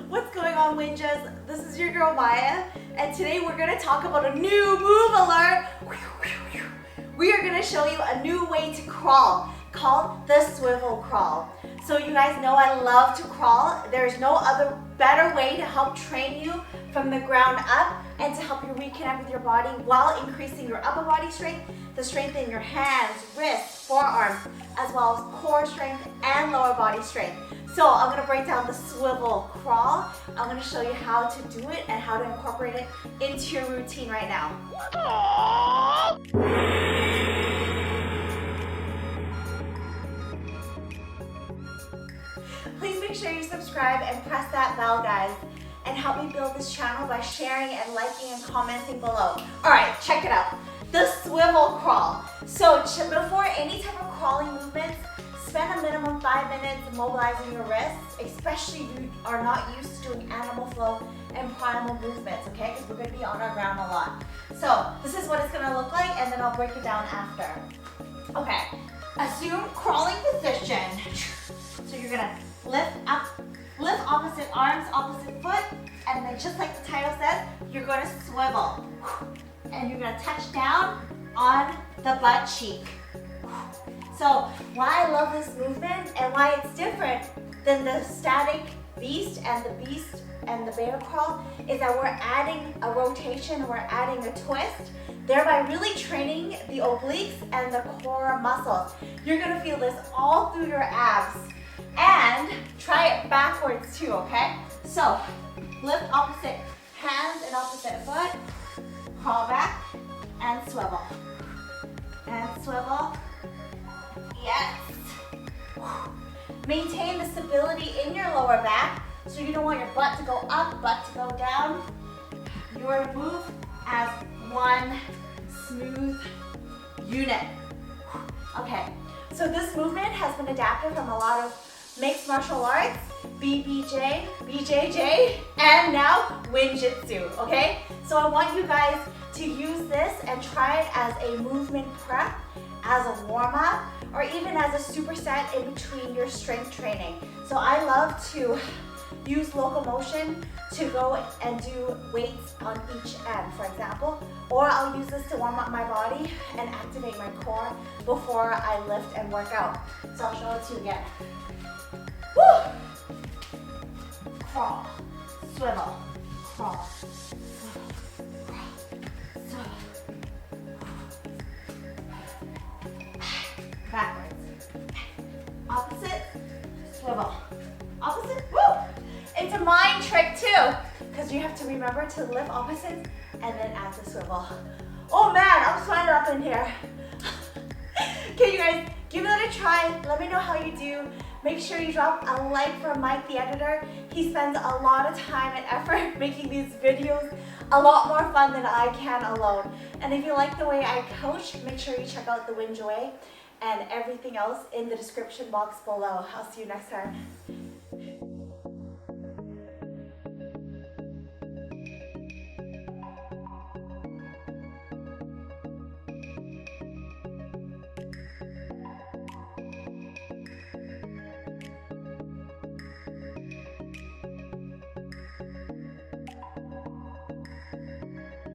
What's going on, Winjas? This is your girl Maya, and today we're going to talk about a new move alert. We are going to show you a new way to crawl called the Swivel Crawl. So you guys know I love to crawl. There's no other better way to help train you from the ground up and to help you reconnect with your body while increasing your upper body strength, the strength in your hands, wrists, forearms, as well as core strength and lower body strength. So I'm going to break down the Swivel Crawl. I'm going to show you how to do it and how to incorporate it into your routine right now. Please make sure you subscribe and press that bell, guys, and help me build this channel by sharing and liking and commenting below. All right, check it out. The Swivel Crawl. So before any type of crawling movements, spend a minimum 5 minutes mobilizing your wrists, especially if you are not used to doing animal flow and primal movements, okay? Because we're going to be on our ground a lot. So this is what it's going to look like, and then I'll break it down after. Okay, assume crawling position. So you're going to lift up, lift opposite arms, opposite foot, and then just like the title says, you're going to swivel. And you're going to touch down on the butt cheek. So why I love this movement and why it's different than the static beast and the bear crawl is that we're adding a rotation, we're adding a twist, thereby really training the obliques and the core muscles. You're going to feel this all through your abs. And try it backwards too, okay? So lift opposite hands and opposite foot, crawl back and swivel. And swivel. Yes. Maintain the stability in your lower back. So you don't want your butt to go up, butt to go down. You are to move as one smooth unit. Okay, so this movement has been adapted from a lot of mixed martial arts, BBJ, BJJ, and now Winjitsu, okay? So I want you guys to use this and try it as a movement prep, as a warm-up, or even as a superset in between your strength training. So I love to use locomotion to go and do weights on each end, for example, or I'll use this to warm up my body and activate my core before I lift and work out. So I'll show it to you again. Woo! Crawl, swivel, crawl, swivel, crawl, swivel. Backwards. Opposite, swivel. Opposite, woo! It's a mind trick too, because you have to remember to lift opposites and then add the swivel. Oh man, I'm sweating up in here. Okay, you guys, give it a try. Let me know how you do. Make sure you drop a like for Mike, the editor. He spends a lot of time and effort making these videos a lot more fun than I can alone. And if you like the way I coach, make sure you check out the Winj Way and everything else in the description box below. I'll see you next time.